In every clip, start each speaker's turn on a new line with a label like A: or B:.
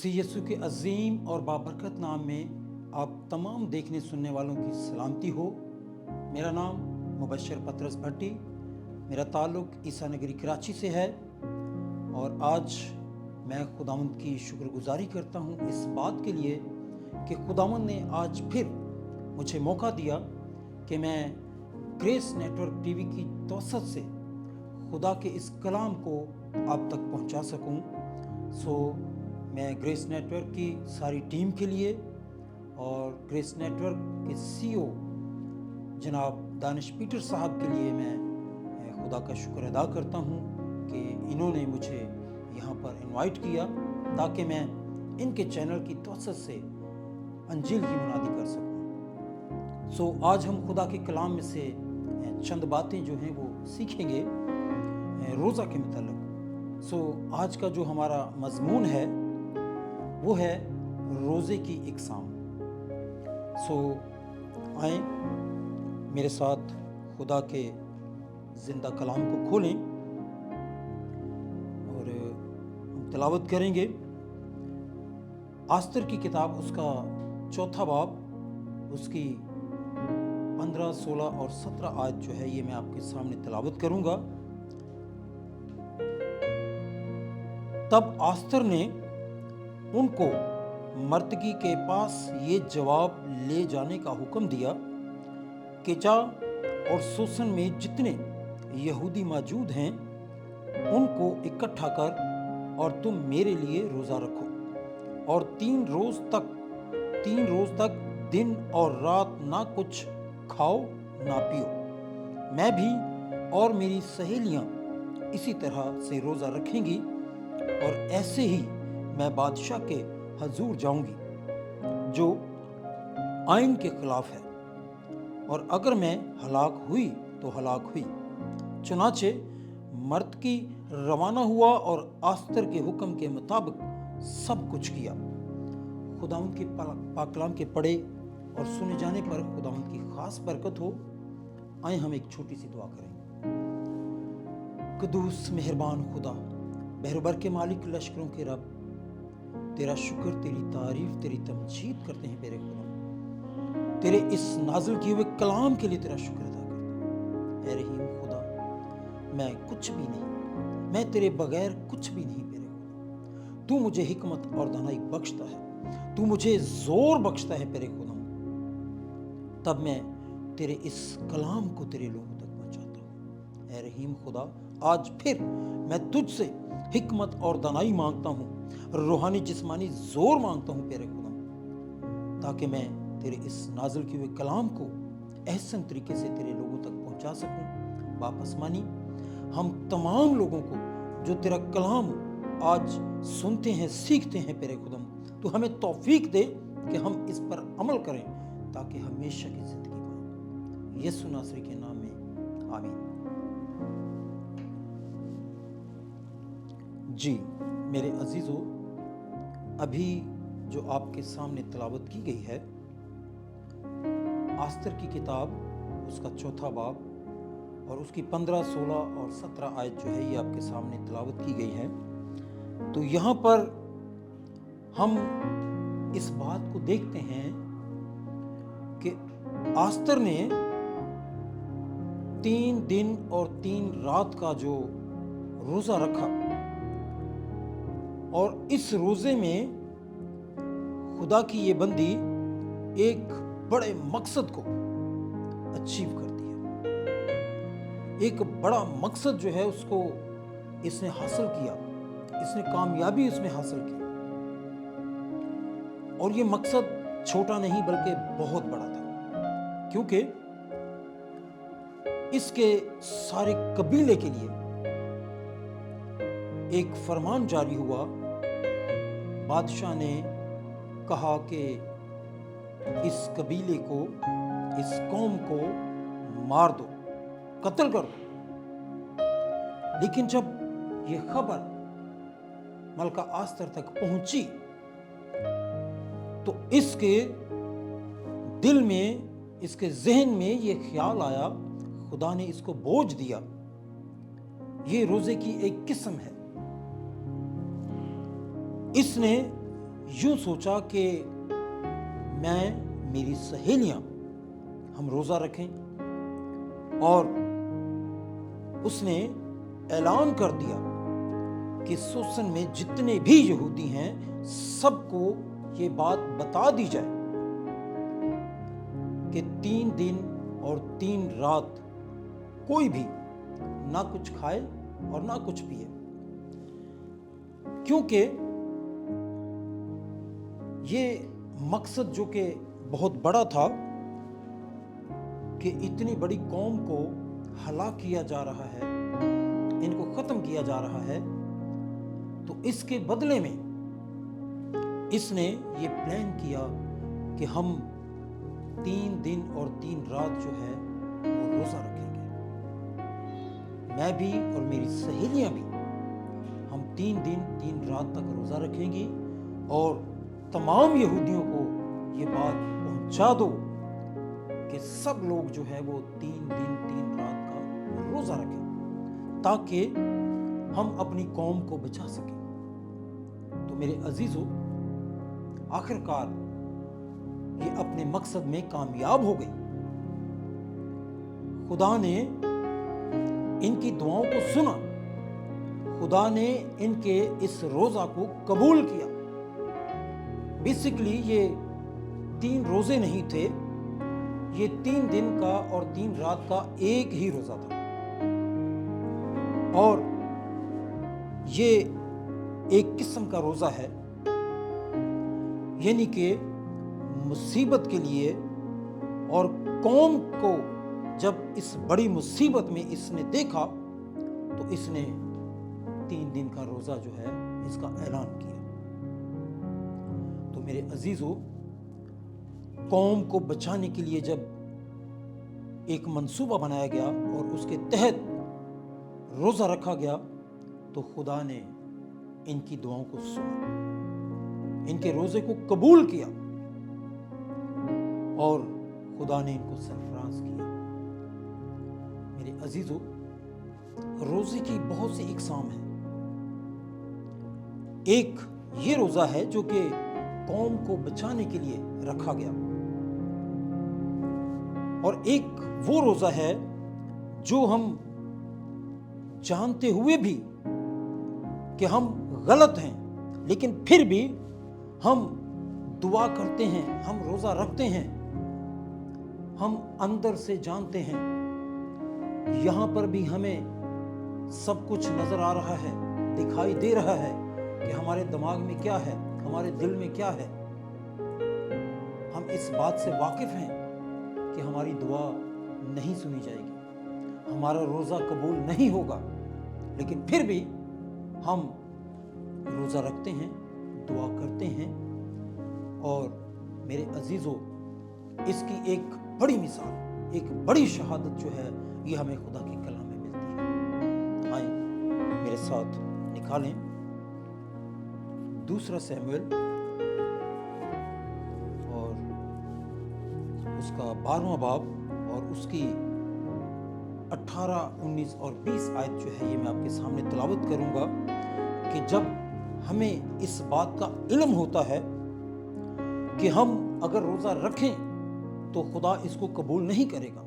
A: मसीह यीशु के अजीम और बाबरकत नाम में आप तमाम देखने सुनने वालों की सलामती हो। मेरा नाम मुबशर पतरस भट्टी, मेरा ताल्लुक़ ईसा नगरी कराची से है और आज मैं खुदावंद की शुक्रगुजारी करता हूँ इस बात के लिए कि खुदावंद ने आज फिर मुझे मौका दिया कि मैं ग्रेस नेटवर्क टीवी की तौसत से खुदा के इस कलाम को आप तक पहुँचा सकूँ। मैं ग्रेस नेटवर्क की सारी टीम के लिए और ग्रेस नेटवर्क के सीईओ जनाब दानिश पीटर साहब के लिए मैं खुदा का शुक्र अदा करता हूँ कि इन्होंने मुझे यहाँ पर इनवाइट किया ताकि मैं इनके चैनल की तौसत से अंजील की मुनादी कर सकूँ। आज हम खुदा के कलाम में से चंद बातें जो हैं वो सीखेंगे रोज़ा के मतलब। आज का जो हमारा मजमून है वो है रोज़े की इकसाम। आए मेरे साथ खुदा के ज़िंदा कलाम को खोलें और हम तिलावत करेंगे आस्तर की किताब, उसका 4 बाब, उसकी 15, 16 और 17 आयत जो है ये मैं आपके सामने तिलावत करूंगा। तब आस्तर ने उनको मर्दगी के पास ये जवाब ले जाने का हुक्म दिया कि जा और सूसन में जितने यहूदी मौजूद हैं उनको इकट्ठा कर और तुम मेरे लिए रोज़ा रखो और 3 रोज़ तक दिन और रात ना कुछ खाओ ना पियो। मैं भी और मेरी सहेलियां इसी तरह से रोज़ा रखेंगी और ऐसे ही मैं बादशाह के हजूर जाऊंगी जो आइन के खिलाफ है, और अगर मैं हलाक हुई तो हलाक हुई। चुनाचे मर्द की रवाना हुआ और आस्तर के हुक्म के मुताबिक सब कुछ किया। खुदावंद के पाक कलाम के पढ़े और सुने जाने पर खुदावंद की खास बरकत हो। आए हम एक छोटी सी दुआ करेंगे। कदूस मेहरबान खुदा, बहरबर के मालिक, लश्करों के रब, तेरा शुक्र, तेरी तारीफ, तेरी तमजीद करते हैं मेरे खुदा। तेरे इस नाज़िल किए हुए कलाम के लिए तेरा शुक्र अदा करते हैं। ऐ रहीम खुदा, मैं कुछ भी नहीं, मैं तेरे बगैर कुछ भी नहीं मेरे खुदा। तू मुझे हिकमत और दानाई बख्शता है, तू मुझे जोर बख्शता है मेरे खुदा। तब मैं तेरे इस कलाम को तेरे लोगों तक पहुंचाता हूँ। ऐ रहीम खुदा, आज फिर मैं तुझसे हिकमत और दानाई मांगता हूँ, रूहानी जिस्मानी जोर मांगता हूँ तेरे खुदा, ताकि मैं तेरे इस नाज़िल किए हुए कलाम को एहसन तरीके से तेरे लोगों तक पहुँचा सकूँ। वापस मानी हम तमाम लोगों को जो तेरा कलाम आज सुनते हैं, सीखते हैं तेरे खुदा, तो हमें तौफीक दे कि हम इस पर अमल करें ताकि हमेशा की जिंदगी पाएं। यीशु नासरी के नाम में आमीन। जी मेरे अजीजों, अभी जो आपके सामने तिलावत की गई है आस्तर की किताब, उसका 4 बाब और उसकी 15, 16 और 17 आयत जो है ये आपके सामने तिलावत की गई है। तो यहाँ पर हम इस बात को देखते हैं कि आस्तर ने 3 दिन और 3 रात का जो रोज़ा रखा और इस रोज़े में खुदा की ये बंदी एक बड़े मकसद को अचीव करती है। एक बड़ा मकसद जो है उसको इसने हासिल किया, इसने कामयाबी उसमें हासिल की, और ये मकसद छोटा नहीं बल्कि बहुत बड़ा था, क्योंकि इसके सारे कबीले के लिए एक फरमान जारी हुआ। बादशाह ने कहा कि इस कबीले को, इस कौम को मार दो, कत्ल कर दो। लेकिन जब यह खबर मलका आस्तर तक पहुंची तो इसके दिल में, इसके जहन में यह ख्याल आया, खुदा ने इसको बोझ दिया, ये रोजे की एक किस्म है, इसने यूं सोचा कि मैं, मेरी सहेलियां, हम रोज़ा रखें, और उसने ऐलान कर दिया कि सोसन में जितने भी यहूदी हैं सबको ये बात बता दी जाए कि 3 दिन और 3 रात कोई भी ना कुछ खाए और ना कुछ पिए, क्योंकि ये मकसद जो कि बहुत बड़ा था कि इतनी बड़ी कौम को हलाक किया जा रहा है, इनको ख़त्म किया जा रहा है, तो इसके बदले में इसने ये प्लान किया कि हम 3 दिन और 3 रात जो है वो रोज़ा रखेंगे। मैं भी और मेरी सहेलियां भी, हम 3 दिन 3 रात तक रोज़ा रखेंगी और तमाम यहूदियों को ये बात पहुंचा दो कि सब लोग जो है वो 3 दिन 3 रात का रोज़ा रखें, ताकि हम अपनी कौम को बचा सकें। तो मेरे अजीजों, आखिरकार ये अपने मकसद में कामयाब हो गई। खुदा ने इनकी दुआओं को सुना, खुदा ने इनके इस रोज़ा को कबूल किया। बेसिकली ये 3 रोज़े नहीं थे, ये 3 दिन का और 3 रात का एक ही रोज़ा था, और ये एक किस्म का रोज़ा है, यानी कि मुसीबत के लिए, और कौम को जब इस बड़ी मुसीबत में इसने देखा तो इसने 3 दिन का रोज़ा जो है इसका ऐलान किया। तो मेरे अजीजों, कौम को बचाने के लिए जब एक मंसूबा बनाया गया और उसके तहत रोज़ा रखा गया, तो खुदा ने इनकी दुआओं को सुना, इनके रोज़े को कबूल किया और खुदा ने इनको सरफराज किया। मेरे अजीजों, रोज़े की बहुत सी इकसाम है। एक ये रोज़ा है जो कि कौम को बचाने के लिए रखा गया, और एक वो रोज़ा है जो हम जानते हुए भी कि हम गलत हैं, लेकिन फिर भी हम दुआ करते हैं, हम रोज़ा रखते हैं, हम अंदर से जानते हैं यहाँ पर भी हमें सब कुछ नज़र आ रहा है, दिखाई दे रहा है कि हमारे दिमाग में क्या है, हमारे दिल में क्या है। हम इस बात से वाकिफ़ हैं कि हमारी दुआ नहीं सुनी जाएगी, हमारा रोज़ा कबूल नहीं होगा, लेकिन फिर भी हम रोज़ा रखते हैं, दुआ करते हैं। और मेरे अजीज़ों, इसकी एक बड़ी मिसाल, एक बड़ी शहादत जो है ये हमें खुदा के कलाम में मिलती है। आए मेरे साथ निकालें 2 शमूएल और उसका 12वां बाब और उसकी 18, 19 और 20 आयत जो है ये मैं आपके सामने तिलावत करूंगा कि जब हमें इस बात का इल्म होता है कि हम अगर रोज़ा रखें तो खुदा इसको कबूल नहीं करेगा,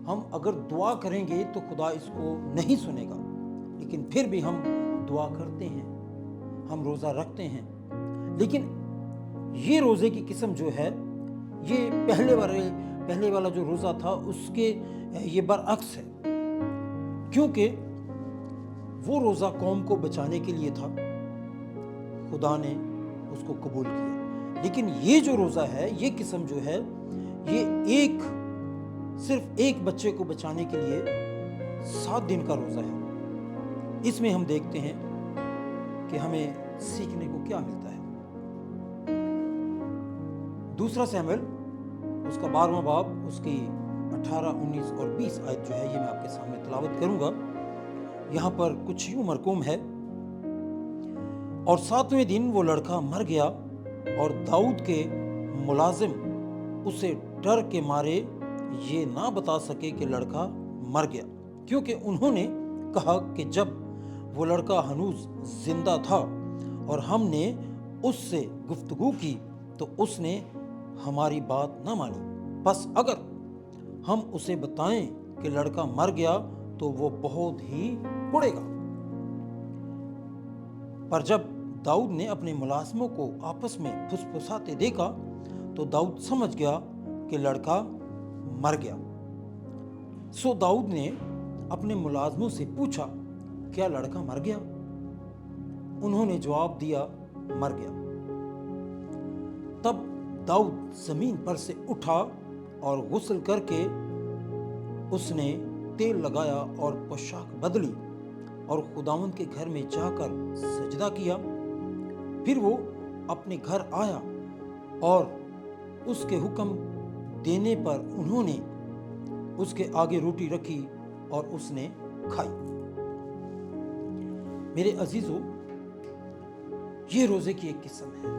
A: हम अगर दुआ करेंगे तो खुदा इसको नहीं सुनेगा, लेकिन फिर भी हम दुआ करते हैं, हम रोज़ा रखते हैं। लेकिन ये रोज़े की किस्म जो है ये पहले वाला जो रोज़ा था उसके ये बरअक्स है, क्योंकि वो रोज़ा कौम को बचाने के लिए था, खुदा ने उसको कबूल किया। लेकिन ये जो रोज़ा है, ये किस्म जो है, ये सिर्फ एक बच्चे को बचाने के लिए 7 दिन का रोज़ा है। इसमें हम देखते हैं कि हमें सीखने को क्या मिलता है। 2 शमूएल उसका 12वां बाब उसकी 18, 19 और 20 आयत जो है ये मैं आपके सामने तिलावत करूंगा। यहाँ पर कुछ यूं मरकूम है, और 7वें दिन वो लड़का मर गया और दाऊद के मुलाजिम उसे डर के मारे ये ना बता सके कि लड़का मर गया, क्योंकि उन्होंने कहा कि जब वो लड़का हनूज जिंदा था और हमने اس سے گفتگو کی تو اس نے ہماری بات نہ مانی، بس اگر ہم اسے بتائیں کہ لڑکا مر گیا تو وہ بہت ہی اڑے گا۔ پر جب داؤد نے اپنے ملازموں کو آپس میں پھسپھساتے دیکھا تو داؤد سمجھ گیا کہ لڑکا مر گیا۔ سو داؤد نے اپنے ملازموں سے پوچھا، کیا لڑکا مر گیا؟ انہوں نے جواب دیا، مر گیا۔ تب داؤد زمین پر سے اٹھا اور غسل کر کے اس نے تیل لگایا اور پوشاک بدلی اور خداوند کے گھر میں جا کر سجدہ کیا۔ پھر وہ اپنے گھر آیا اور اس کے حکم دینے پر انہوں نے اس کے آگے روٹی رکھی اور اس نے کھائی۔ میرے عزیزو، یہ روزے کی ایک قسم ہے۔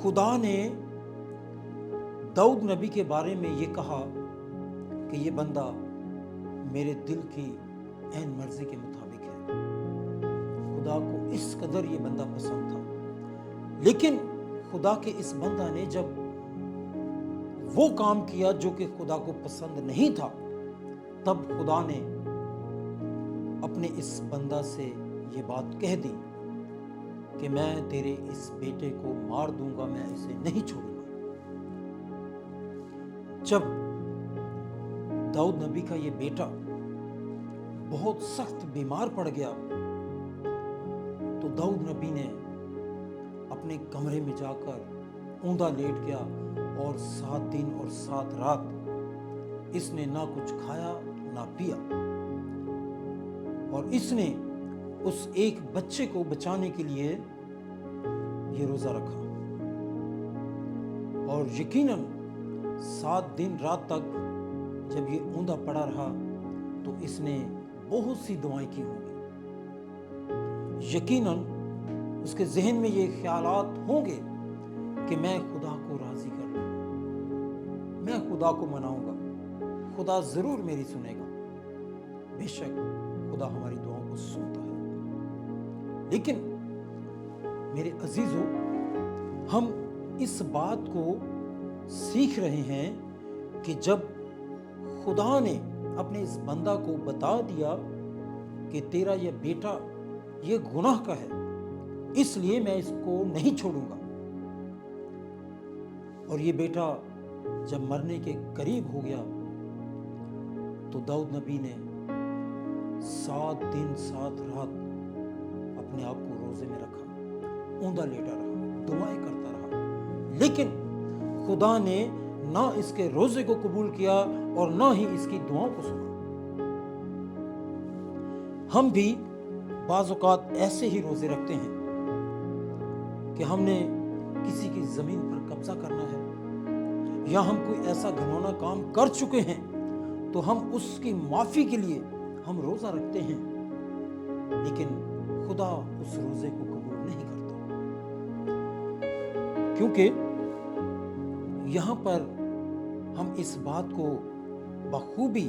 A: خدا نے داؤد نبی کے بارے میں یہ کہا کہ یہ بندہ میرے دل کی عین مرضی کے مطابق ہے۔ خدا کو اس قدر یہ بندہ پسند تھا، لیکن خدا کے اس بندہ نے جب وہ کام کیا جو کہ خدا کو پسند نہیں تھا، تب خدا نے اپنے اس بندہ سے یہ بات کہہ دی کہ میں تیرے اس بیٹے کو مار دوں گا، میں اسے نہیں چھوڑوں گا۔ جب داؤد نبی کا یہ بیٹا بہت سخت بیمار پڑ گیا تو داؤد نبی نے اپنے کمرے میں جا کر اوندا لیٹ گیا اور 7 دن اور 7 رات اس نے نہ کچھ کھایا نہ پیا، اور اس نے اس ایک بچے کو بچانے کے لیے یہ روزہ رکھا، اور یقیناً 7 دن رات تک جب یہ اوندا پڑا رہا تو اس نے بہت سی دعائیں کی ہوں گی۔ یقیناً اس کے ذہن میں یہ خیالات ہوں گے کہ میں خدا کو راضی کر لوں گا، میں خدا کو مناؤں گا، خدا ضرور میری سنے گا۔ بے شک خدا ہماری دعاؤں کو سنتا ہے، لیکن میرے عزیزو، ہم اس بات کو سیکھ رہے ہیں کہ جب خدا نے اپنے اس بندہ کو بتا دیا کہ تیرا یہ بیٹا یہ گناہ کا ہے، اس لیے میں اس کو نہیں چھوڑوں گا، اور یہ بیٹا جب مرنے کے قریب ہو گیا تو داؤد نبی نے 7 دن 7 رات اپنے آپ کو روزے میں رکھا، اوندا لیٹا رہا، دعائیں کرتا رہا، لیکن خدا نے نہ اس کے روزے کو قبول کیا اور نہ ہی اس کی دعاؤں کو سنا۔ ہم بھی بعض اوقات ایسے ہی روزے رکھتے ہیں کہ ہم نے کسی کی زمین پر قبضہ کرنا ہے، یا ہم کوئی ایسا گھنونا کام کر چکے ہیں تو ہم اس کی معافی کے لیے ہم روزہ رکھتے ہیں، لیکن خدا اس روزے کو قبول نہیں کرتا، کیونکہ یہاں پر ہم اس بات کو بخوبی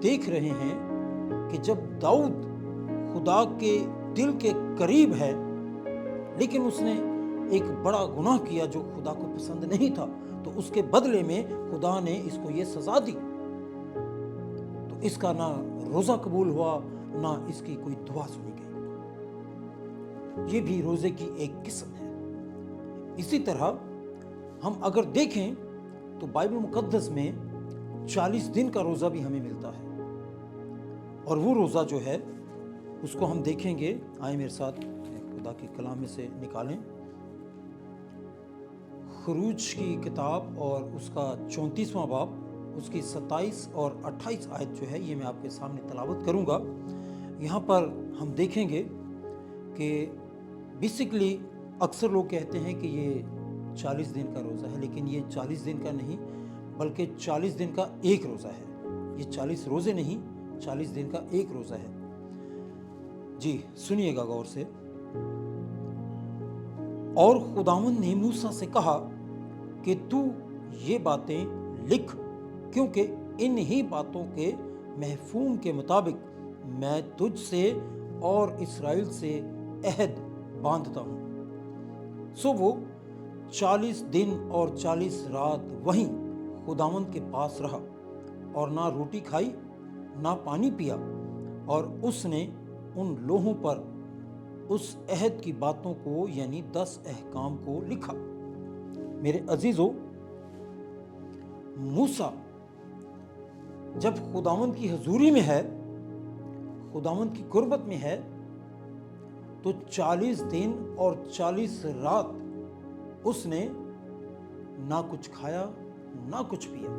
A: دیکھ رہے ہیں کہ جب داؤد خدا کے دل کے قریب ہے، لیکن اس نے ایک بڑا گناہ کیا جو خدا کو پسند نہیں تھا، تو اس کے بدلے میں خدا نے اس کو یہ سزا دی، تو اس کا نہ روزہ قبول ہوا نہ اس کی کوئی دعا سنی گئی۔ یہ بھی روزے کی ایک قسم ہے۔ اسی طرح ہم اگر دیکھیں تو بائبل مقدس میں 40 دن کا روزہ بھی ہمیں ملتا ہے، اور وہ روزہ جو ہے اس کو ہم دیکھیں گے۔ آئیں میرے ساتھ خدا کے کلام میں سے نکالیں خروج کی کتاب اور اس کا 34واں باب، اس کی 27 اور 28 آیت جو ہے یہ میں آپ کے سامنے تلاوت کروں گا۔ یہاں پر ہم دیکھیں گے کہ بیسیکلی اکثر لوگ کہتے ہیں کہ یہ 40 دن کا روزہ ہے، لیکن یہ 40 دن کا نہیں بلکہ 40 دن کا ایک روزہ ہے۔ یہ 40 روزے نہیں، 40 دن کا ایک روزہ ہے۔ جی سنیے گا غور سے۔ اور خداوند نے موسیٰ سے کہا کہ تو یہ باتیں لکھ، کیونکہ انہی باتوں کے مفہوم کے مطابق میں تجھ سے اور اسرائیل سے عہد باندھتا ہوں۔ सो वो 40 दिन और 40 रात वहीं खुदावंद के पास रहा और ना रोटी खाई ना पानी पिया, और उसने उन लोगों पर उस अहद की बातों को यानी 10 अहकाम को लिखा। मेरे अजीजों, मूसा जब खुदावंद की हजूरी में है, खुदावंद की कुर्बत में है, तो 40 दिन और 40 रात उसने ना कुछ खाया ना कुछ पिया।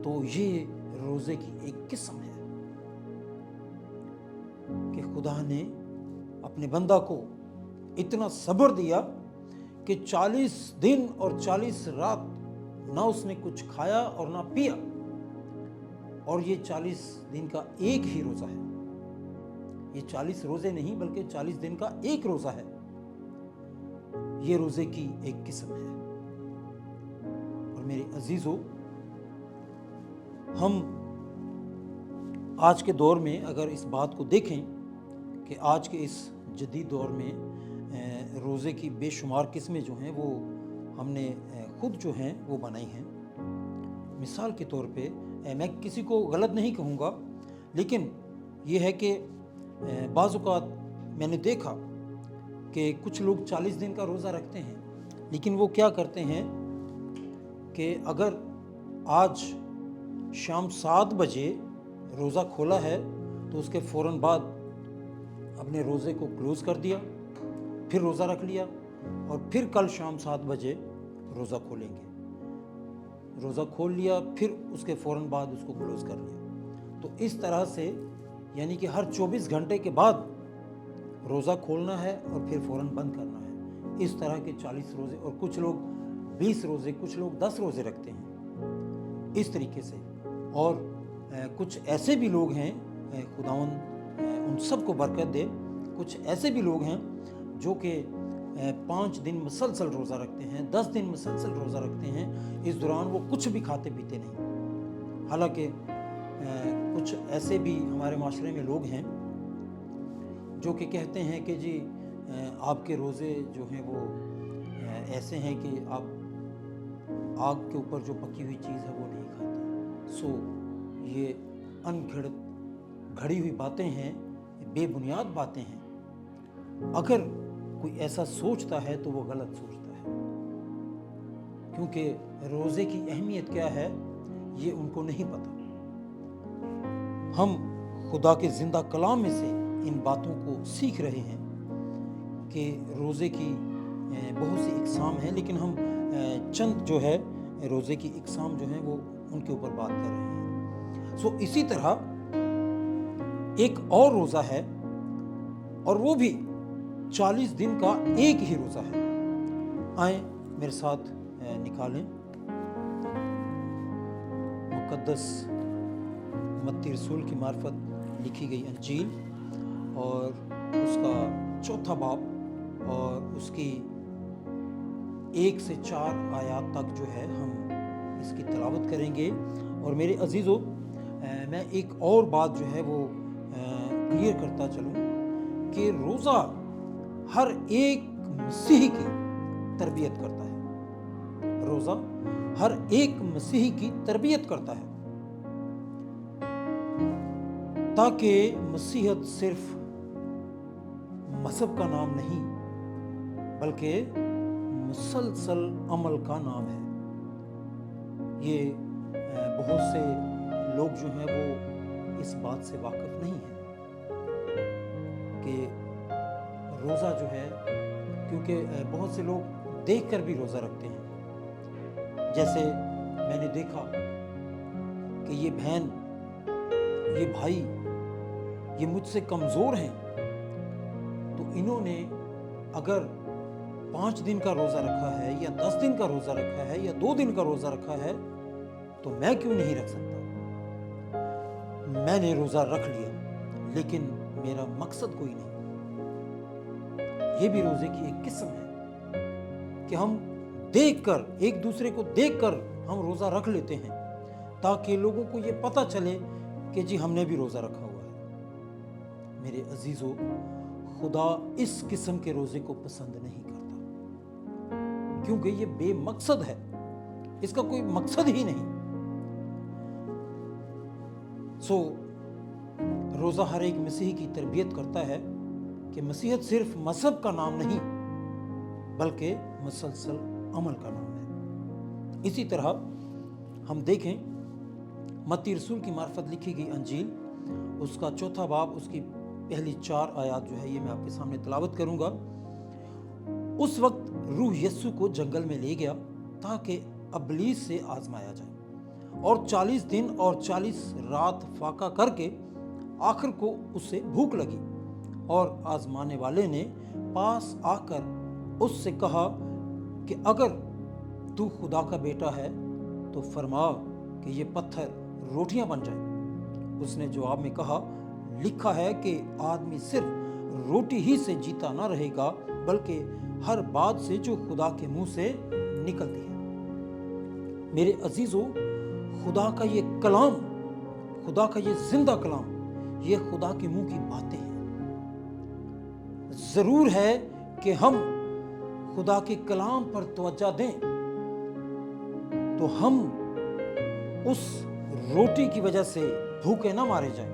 A: तो ये रोजे की एक किस्म है कि खुदा ने अपने बंदा को इतना सब्र दिया कि 40 दिन और 40 रात ना उसने कुछ खाया और ना पिया, और ये 40 दिन का एक ही रोजा है। ये 40 रोजे नहीं बल्कि 40 दिन का एक रोजा है। ये रोजे की एक किस्म है। और मेरे अजीजों, हम आज के दौर में अगर इस बात को देखें कि आज के इस जदीद दौर में रोज़े की बेशुमार किस्में जो हैं वो हमने खुद जो हैं वो बनाई हैं। मिसाल के तौर पे मैं किसी को गलत नहीं कहूँगा, लेकिन ये है कि बाज़ औक़ात मैंने देखा कि कुछ लोग 40 दिन का रोज़ा रखते हैं, लेकिन वो क्या करते हैं कि अगर आज शाम 7 बजे रोज़ा खोला है तो उसके फ़ौरन बाद अपने रोज़े को क्लोज़ कर दिया, फिर रोज़ा रख लिया और फिर कल शाम 7 बजे रोज़ा खोलेंगे। रोज़ा खोल लिया, फिर उसके फ़ौरन बाद उसको क्लोज़ कर लिया। तो इस तरह से यानी कि हर 24 घंटे के बाद रोज़ा खोलना है और फिर फ़ौरन बंद करना है। इस तरह के 40 रोज़े, और कुछ लोग 20 रोज़े, कुछ लोग 10 रोज़े रखते हैं इस तरीके से। और कुछ ऐसे भी लोग हैं, खुदावंद उन सब को बरकत दे, कुछ ऐसे भी लोग हैं जो कि 5 दिन मुसलसल रोज़ा रखते हैं, 10 दिन मुसलसल रोज़ा रखते हैं। इस दौरान वो कुछ भी खाते पीते नहीं। हालांकि कुछ ऐसे भी हमारे माशरे में लोग हैं जो कि कहते हैं कि जी आपके रोज़े जो हैं वो ऐसे हैं कि आप आग के ऊपर जो पकी हुई चीज़ है वो नहीं खाते। सो ये अनगिनत घड़ी हुई बातें हैं, बेबुनियाद बातें हैं। अगर कोई ऐसा सोचता है तो वो गलत सोचता है, क्योंकि रोज़े की अहमियत क्या है ये उनको नहीं पता। हम खुदा के ज़िंदा कलाम में से इन बातों को सीख रहे हैं कि रोज़े की बहुत सी इक़साम हैं, लेकिन हम चंद जो है रोज़े की इक़साम जो हैं वो उनके ऊपर बात कर रहे हैं। सो इसी तरह एक और रोज़ा है, और वो भी 40 दिन का एक ही रोज़ा है। आए मेरे साथ निकालें मुक़द्दस मत्ती रसूल की मार्फत लिखी गई अंजील और उसका 4था बाब और उसकी 1 से 4 आयात तक जो है हम इसकी तिलावत करेंगे। और मेरे अजीज़ों, मैं एक और बात जो है वो क्लियर करता चलूँ कि रोज़ा हर एक मसीही की तरबियत करता है। रोज़ा हर एक मसीही की तरबियत करता है, ताकि मसीहत सिर्फ मज़हब का नाम नहीं बल्कि मुसलसल अमल का नाम है। ये बहुत से लोग जो हैं वो इस बात से वाकिफ़ नहीं हैं कि रोज़ा जो है, क्योंकि बहुत से लोग देखकर भी रोज़ा रखते हैं। जैसे मैंने देखा कि ये बहन, ये भाई, ये मुझसे कमज़ोर हैं, तो इन्होंने अगर 5 दिन का रोज़ा रखा है या 10 दिन का रोज़ा रखा है या 2 दिन का रोज़ा रखा है, तो मैं क्यों नहीं रख सकता। मैंने रोज़ा रख लिया, लेकिन मेरा मकसद कोई नहीं। ये भी रोज़े की एक किस्म है कि हम देखकर, एक दूसरे को देखकर हम रोज़ा रख लेते हैं, ताकि लोगों को ये पता चले कि जी हमने भी रोज़ा रखा हुआ है। मेरे अजीज़ों, خدا اس قسم کے روزے کو پسند نہیں کرتا، کیونکہ یہ بے مقصد ہے، اس کا کوئی مقصد ہی نہیں۔ روزہ ہر ایک مسیحی کی تربیت کرتا ہے کہ مسیحیت صرف مذہب کا نام نہیں بلکہ مسلسل عمل کا نام ہے۔ اسی طرح ہم دیکھیں متی رسول کی معرفت لکھی گئی انجیل، اس کا 4 باب، اس کی پہلی 4 آیات جو ہے یہ میں آپ کے سامنے تلاوت کروں گا۔ اس وقت روح یسوع کو جنگل میں لے گیا تاکہ ابلیس سے آزمایا جائے، اور 40 دن اور 40 رات فاقہ کر کے آخر کو اسے بھوک لگی، اور آزمانے والے نے پاس آ کر اس سے کہا کہ اگر تو خدا کا بیٹا ہے تو فرما کہ یہ پتھر روٹیاں بن جائیں۔ اس نے جواب میں کہا، لکھا ہے کہ آدمی صرف روٹی ہی سے جیتا نہ رہے گا بلکہ ہر بات سے جو خدا کے منہ سے نکلتی ہے۔ میرے عزیزو، خدا کا یہ کلام، خدا کا یہ زندہ کلام، یہ خدا کے منہ کی باتیں ہیں۔ ضرور ہے کہ ہم خدا کے کلام پر توجہ دیں تو ہم اس روٹی کی وجہ سے بھوکے نہ مارے جائیں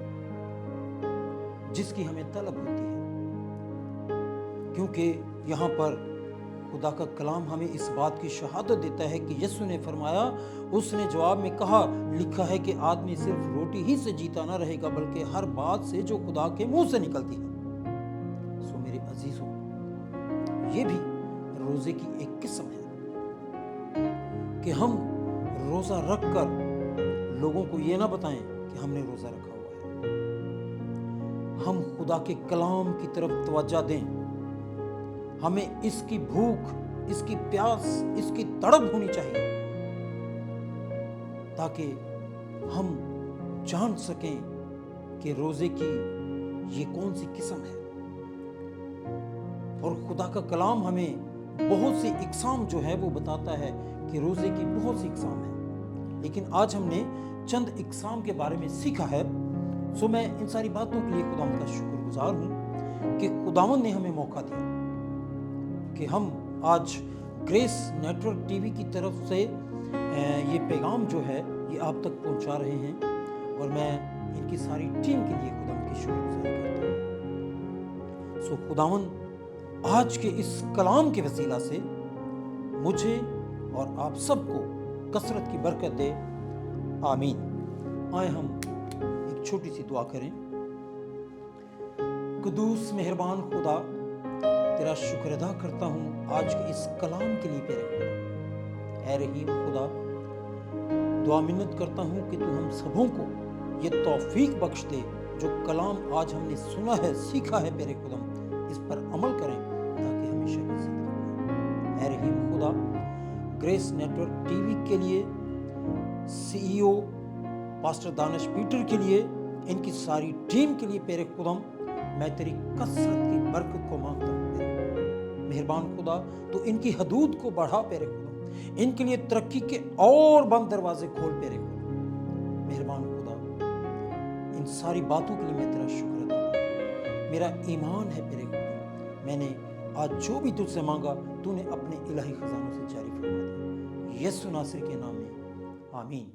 A: جس کی ہمیں طلب ہوتی ہے، کیونکہ یہاں پر خدا کا کلام ہمیں اس بات کی شہادت دیتا ہے کہ یسوع نے فرمایا، اس نے جواب میں کہا، لکھا ہے کہ آدمی صرف روٹی ہی سے جیتا نہ رہے گا بلکہ ہر بات سے جو خدا کے منہ سے نکلتی ہے۔ میرے عزیزوں، یہ بھی روزے کی ایک قسم ہے کہ ہم روزہ رکھ کر لوگوں کو یہ نہ بتائیں کہ ہم نے روزہ رکھا ہوا ہے۔ ہم خدا کے کلام کی طرف توجہ دیں، ہمیں اس کی بھوک، اس کی پیاس، اس کی تڑپ ہونی چاہیے تاکہ ہم جان سکیں کہ روزے کی یہ کون سی قسم ہے۔ اور خدا کا کلام ہمیں بہت سی اقسام جو ہے وہ بتاتا ہے کہ روزے کی بہت سی اقسام ہیں، لیکن آج ہم نے چند اقسام کے بارے میں سیکھا ہے۔ میں ان ساری باتوں کے لیے خداوند کا شکر گزار ہوں کہ خداوند نے ہمیں موقع دیا کہ ہم آج Grace Network TV کی طرف سے یہ پیغام جو ہے یہ آپ تک پہنچا رہے ہیں، اور میں ان کی ساری ٹیم کے لیے خداوند کی شکر گزاری کرتا ہوں۔ خداوند آج کے اس کلام کے وسیلہ سے مجھے اور آپ سب کو کثرت کی برکت دے، آمین۔ آئے ہم ایک چھوٹی سی دعا کریں۔ قدوس مہربان خدا، تیرا شکر ادا کرتا ہوں آج کے اس کلام کے لیے پیرے خدا۔ اے رحیم خدا، دعا منت کرتا ہوں کہ تو ہم سبوں کو یہ توفیق بخش دے، جو کلام آج ہم نے سنا ہے، سیکھا ہے پیرے خدا، اس پر عمل کریں تاکہ ہمیشہ کی زندگی پائیں۔ اے رحیم خدا، Grace Network TV کے لیے، سی ای او پاسٹر دانش پیٹر کے لیے، ان کی ساری ٹیم کے لیے پیرے خدا، میں تیری کثرت کی برکت کو مانگتا ہوں۔ مہربان خدا، تو ان کی حدود کو بڑھا پیرے خدا، ان کے لیے ترقی کے اور بند دروازے کھول پیرے خدا۔ مہربان خدا، ان ساری باتوں کے لیے میں تیرا شکر ادا کرتا ہوں۔ میرا ایمان ہے پیرے خدا، میں نے آج جو بھی تجھ سے مانگا تو نے اپنے الہی خزانوں سے جاری فرما دیا۔ یسوع ناصر کے نام میں آمین۔